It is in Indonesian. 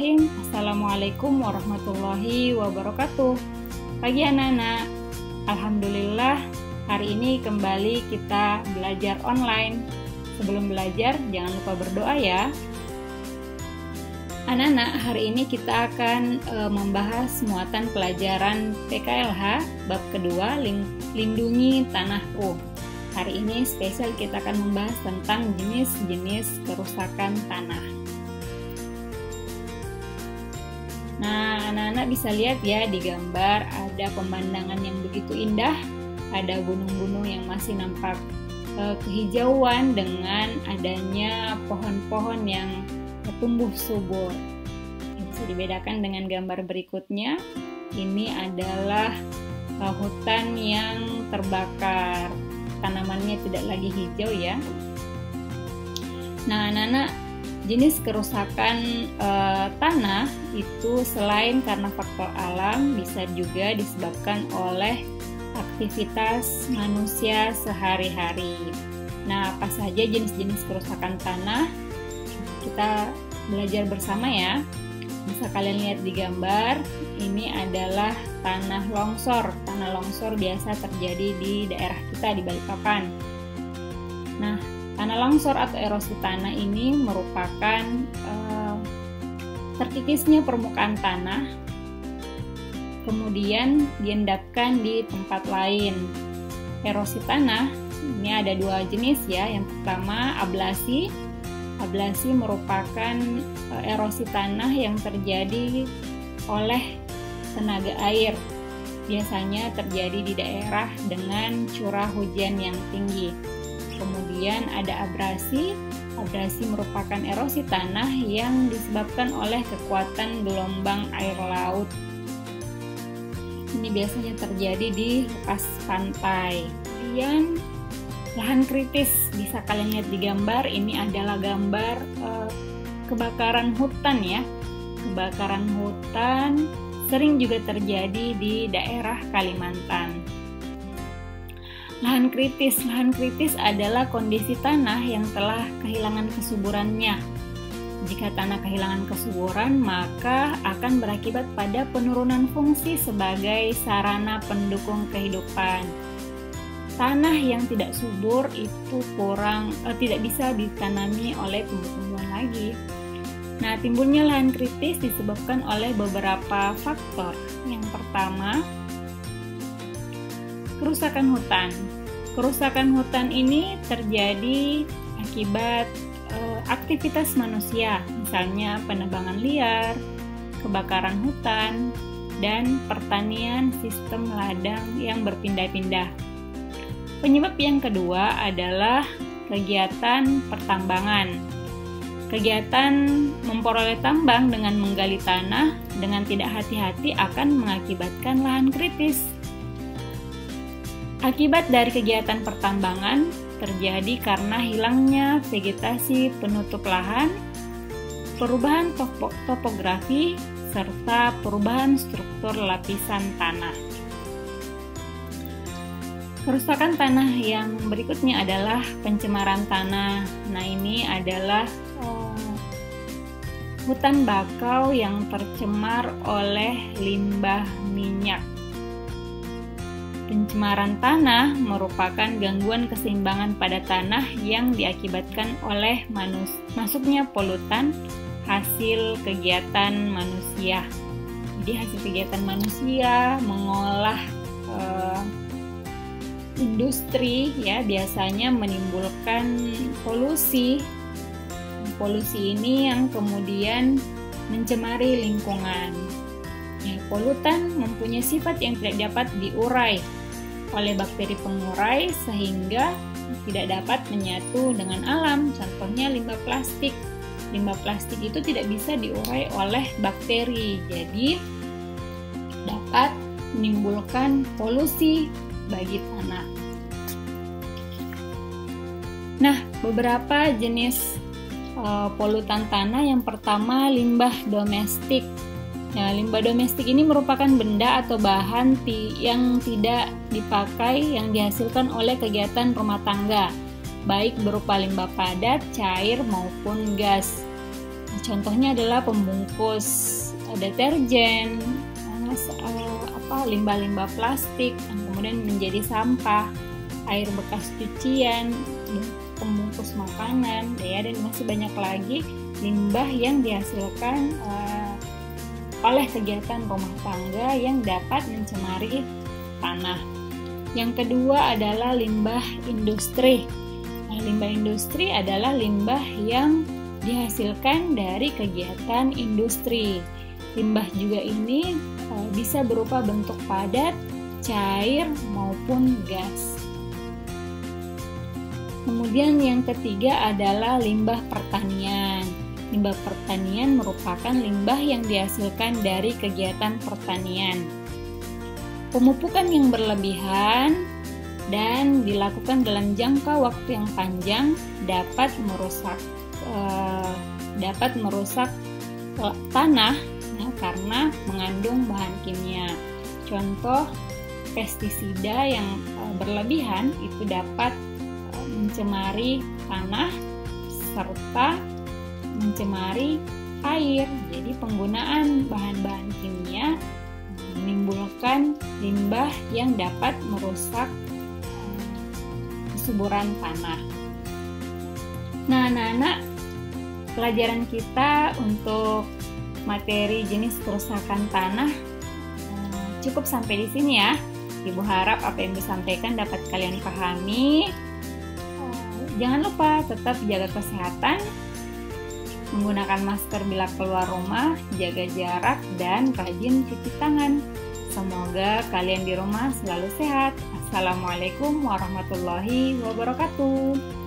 Bismillahirrahmanirrahim. Assalamualaikum warahmatullahi wabarakatuh. Pagi anak-anak. Alhamdulillah, hari ini kembali kita belajar online. Sebelum belajar, jangan lupa berdoa ya. Anak-anak, hari ini kita akan membahas muatan pelajaran PKLH bab kedua, lindungi tanahku. Hari ini spesial kita akan membahas tentang jenis-jenis kerusakan tanah. Nah, anak-anak bisa lihat ya di gambar ada pemandangan yang begitu indah, ada gunung-gunung yang masih nampak kehijauan dengan adanya pohon-pohon yang tumbuh subur. Yang bisa dibedakan dengan gambar berikutnya, ini adalah hutan yang terbakar, tanamannya tidak lagi hijau ya. Nah, anak-anak, jenis kerusakan tanah itu selain karena faktor alam bisa juga disebabkan oleh aktivitas manusia sehari-hari. Nah, apa saja jenis-jenis kerusakan tanah? Kita belajar bersama ya. Bisa kalian lihat di gambar, ini adalah tanah longsor. Tanah longsor biasa terjadi di daerah kita di Balikpapan. Nah, tanah longsor atau erosi tanah ini merupakan terkikisnya permukaan tanah, kemudian diendapkan di tempat lain. Erosi tanah ini ada dua jenis ya. Yang pertama ablasi. Ablasi merupakan erosi tanah yang terjadi oleh tenaga air. Biasanya terjadi di daerah dengan curah hujan yang tinggi. Kemudian ada abrasi. Abrasi merupakan erosi tanah yang disebabkan oleh kekuatan gelombang air laut. Ini biasanya terjadi di lepas pantai. Kemudian lahan kritis, bisa kalian lihat di gambar. Ini adalah gambar kebakaran hutan ya. Kebakaran hutan sering juga terjadi di daerah Kalimantan. Lahan kritis adalah kondisi tanah yang telah kehilangan kesuburannya. Jika tanah kehilangan kesuburan, maka akan berakibat pada penurunan fungsi sebagai sarana pendukung kehidupan. Tanah yang tidak subur itu tidak bisa ditanami oleh tumbuh-tumbuhan lagi. Nah, timbulnya lahan kritis disebabkan oleh beberapa faktor. Yang pertama, kerusakan hutan. Kerusakan hutan ini terjadi akibat aktivitas manusia, misalnya penebangan liar, kebakaran hutan, dan pertanian sistem ladang yang berpindah-pindah. Penyebab yang kedua adalah kegiatan pertambangan. Kegiatan memperoleh tambang dengan menggali tanah dengan tidak hati-hati akan mengakibatkan lahan kritis. Akibat dari kegiatan pertambangan terjadi karena hilangnya vegetasi penutup lahan, perubahan topografi, serta perubahan struktur lapisan tanah. Kerusakan tanah yang berikutnya adalah pencemaran tanah. Nah, ini adalah hutan bakau yang tercemar oleh limbah minyak. Pencemaran tanah merupakan gangguan keseimbangan pada tanah yang diakibatkan oleh masuknya polutan hasil kegiatan manusia. Jadi hasil kegiatan manusia mengolah industri ya biasanya menimbulkan polusi. Polusi ini yang kemudian mencemari lingkungan. Ya, polutan mempunyai sifat yang tidak dapat diurai oleh bakteri pengurai sehingga tidak dapat menyatu dengan alam. Contohnya limbah plastik. Limbah plastik itu tidak bisa diurai oleh bakteri, jadi dapat menimbulkan polusi bagi tanah. Nah, beberapa jenis polutan tanah. Yang pertama, limbah domestik. Nah, limbah domestik ini merupakan benda atau bahan yang tidak dipakai yang dihasilkan oleh kegiatan rumah tangga, baik berupa limbah padat, cair, maupun gas. Contohnya adalah pembungkus deterjen, limbah-limbah plastik yang kemudian menjadi sampah, air bekas cucian, pembungkus makanan, ya, dan masih banyak lagi limbah yang dihasilkan oleh kegiatan rumah tangga yang dapat mencemari tanah. Yang kedua adalah limbah industri. Nah, limbah industri adalah limbah yang dihasilkan dari kegiatan industri. Limbah juga ini bisa berupa bentuk padat, cair, maupun gas. Kemudian yang ketiga adalah limbah pertanian. Limbah pertanian merupakan limbah yang dihasilkan dari kegiatan pertanian. Pemupukan yang berlebihan dan dilakukan dalam jangka waktu yang panjang dapat merusak tanah, ya, karena mengandung bahan kimia. Contoh pestisida yang berlebihan itu dapat mencemari tanah serta mencemari air. Jadi penggunaan bahan-bahan kimia menimbulkan limbah yang dapat merusak kesuburan tanah. Nah, anak-anak, pelajaran kita untuk materi jenis kerusakan tanah cukup sampai di sini ya. Ibu harap apa yang disampaikan dapat kalian pahami. Jangan lupa tetap jaga kesehatan, menggunakan masker bila keluar rumah, jaga jarak, dan rajin cuci tangan. Semoga kalian di rumah selalu sehat. Assalamualaikum warahmatullahi wabarakatuh.